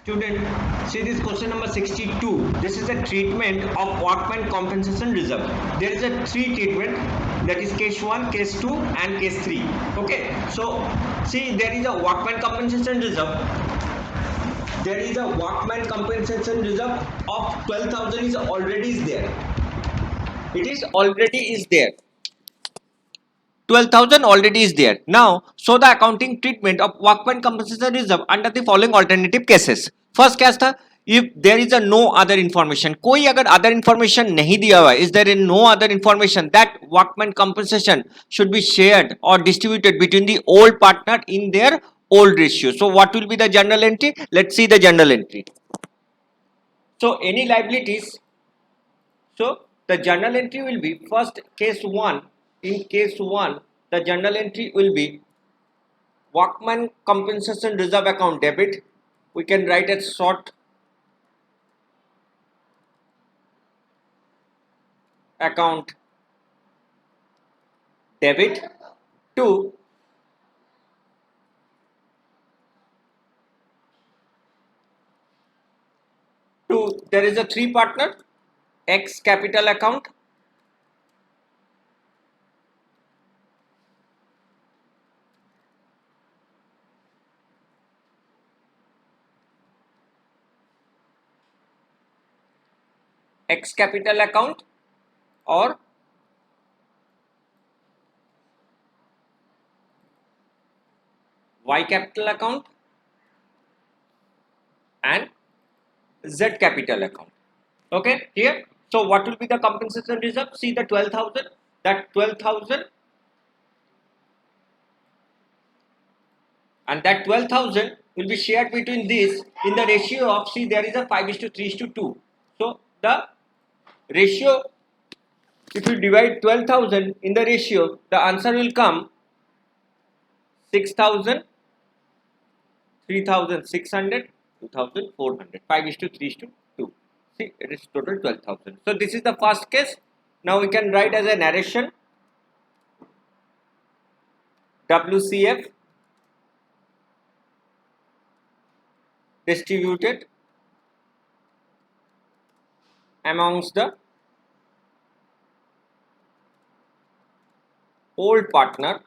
Student, see this question number 62. This is a treatment of workman compensation reserve. There is a three treatment, that is case 1, case 2 and case 3. Okay, so see, there is a workman compensation reserve. There is a workman compensation reserve of 12,000 is already is there. It is already is there. 12,000 already is there. Now, so the accounting treatment of workman compensation reserve under the following alternative cases. First case था, if there is a no other information, कोई अगर other information नहीं दिया हुआ, is there no other information, that workman compensation should be shared or distributed between the old partner in their old ratio. So what will be the journal entry? Let's see the journal entry. So any liabilities, so the journal entry will be first case 1. In case 1, the journal entry will be workman compensation reserve account debit. We can write as short account debit to there is a three partner X capital account, X capital account or Y capital account and Z capital account. Okay, here. So what will be the compensation reserve? See the 12,000. That 12,000 and that 12,000 will be shared between these in the ratio of, see, there is a 5:3:2. So the ratio, if you divide 12,000 in the ratio, the answer will come 6,000, 3,600, 2,400, 5:3:2. See, it is total 12,000. So this is the first case. Now we can write as a narration WCF distributed amongst the old partner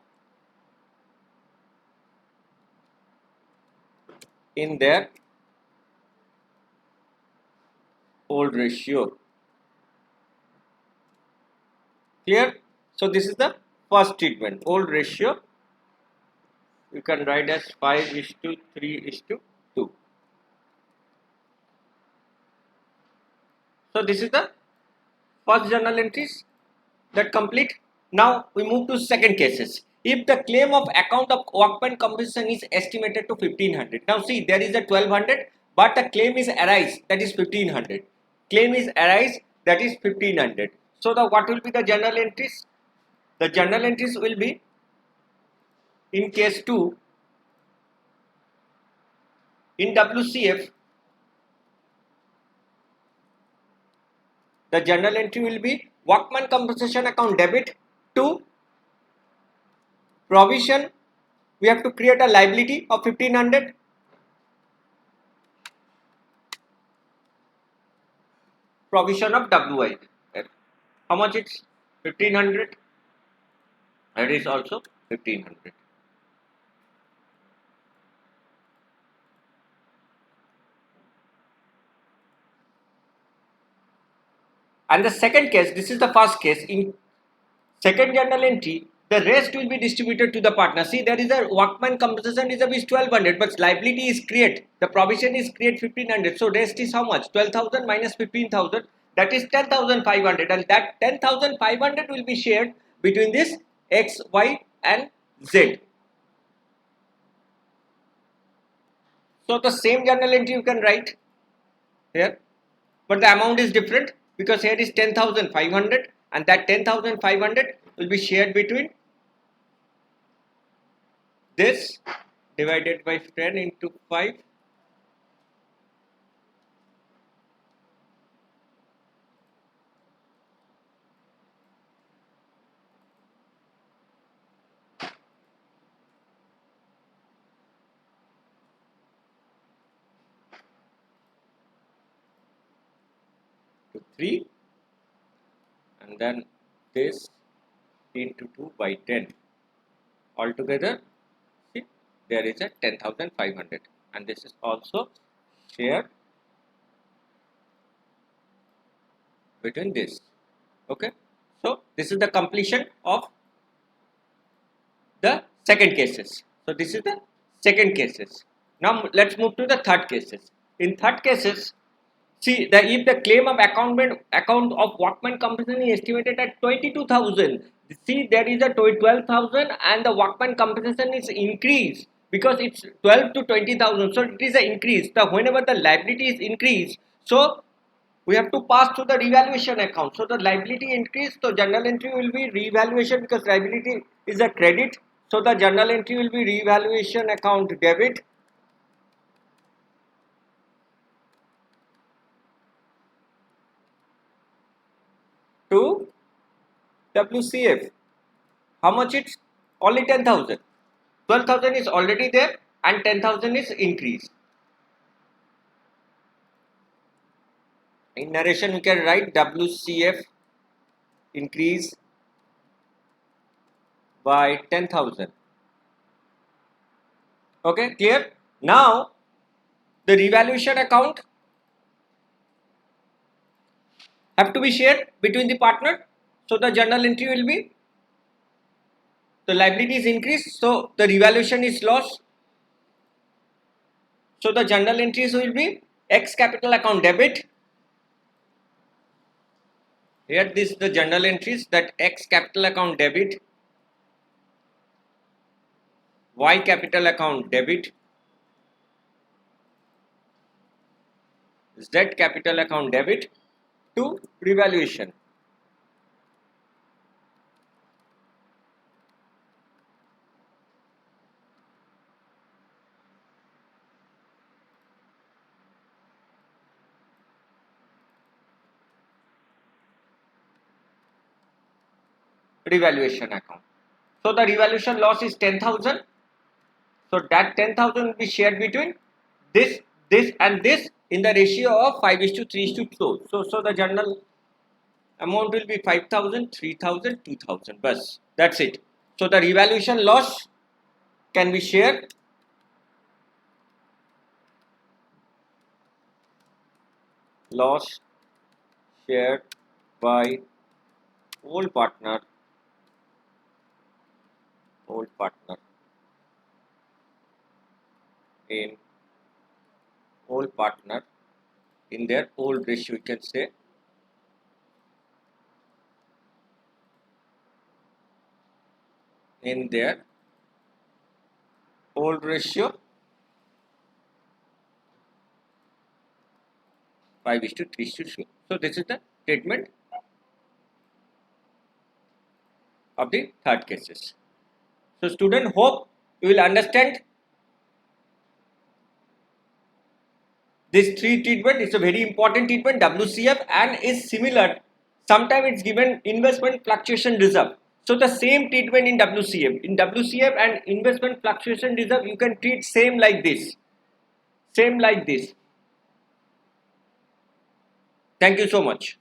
in their old ratio. Clear? So this is the first treatment, old ratio. You can write as 5:3:2. So this is the first journal entries that complete. Now we move to second cases. If the claim of account of workman compensation is estimated to 1,500. Now see, there is a 1,200, but the claim is arise, that is 1,500. Claim is arise, that is 1,500. So the what will be the journal entries? The journal entries will be in case 2, in WCF, the journal entry will be workman compensation account debit to provision. We have to create a liability of 1,500. Provision of WI. How much it's? 1,500. That is also 1,500. And the second case, this is the first case. In second journal entry, the rest will be distributed to the partner. See, there is a workman compensation reserve is 1,200, but liability is create. The provision is create 1,500. So rest is how much? 12,000 minus 15,000. That is 10,500, and that 10,500 will be shared between this X, Y, and Z. So the same journal entry you can write here, but the amount is different because here is 10,500 and that 10,500 will be shared between this divided by 10 into 5. into 3, and then this into 2 by 10. Altogether, see, there is a 10,500, and this is also shared between this. Okay, so this is the completion of the second cases. So this is the second cases. Now let's move to the third cases. In third cases, see, if the claim of account of workman compensation is estimated at 22,000, see, there is a 12,000 and the workman compensation is increased because it's 12 to 20,000. So it is an increase. So whenever the liability is increased, so we have to pass to the revaluation account. So the liability increase, so journal entry will be revaluation because liability is a credit. So the journal entry will be revaluation account debit. To WCF. How much it's? Only 10,000. 12,000 is already there and 10,000 is increased. In narration we can write WCF increase by 10,000. Okay, clear? Now the revaluation account have to be shared between the partner. So the journal entry will be, the liability is increased, so the revaluation is lost. So the journal entries will be X capital account debit. Here this the journal entries, that X capital account debit, Y capital account debit, Z capital account debit to revaluation. Revaluation account. So the revaluation loss is 10,000. So that 10,000 will be shared between this, this and this in the ratio of 5:3:2. So the journal amount will be 5,000, 3,000, 2,000. Bas, that's it. So the revaluation loss can be shared loss shared by old partner in old partner in their old ratio, you can say, in their old ratio 5:3:2. So this is the treatment of the third cases. So student, hope you will understand this three treatment. Is a very important treatment, WCF, and is similar. Sometimes it's given investment fluctuation reserve. So the same treatment in WCF. In WCF and investment fluctuation reserve, you can treat same like this. Same like this. Thank you so much.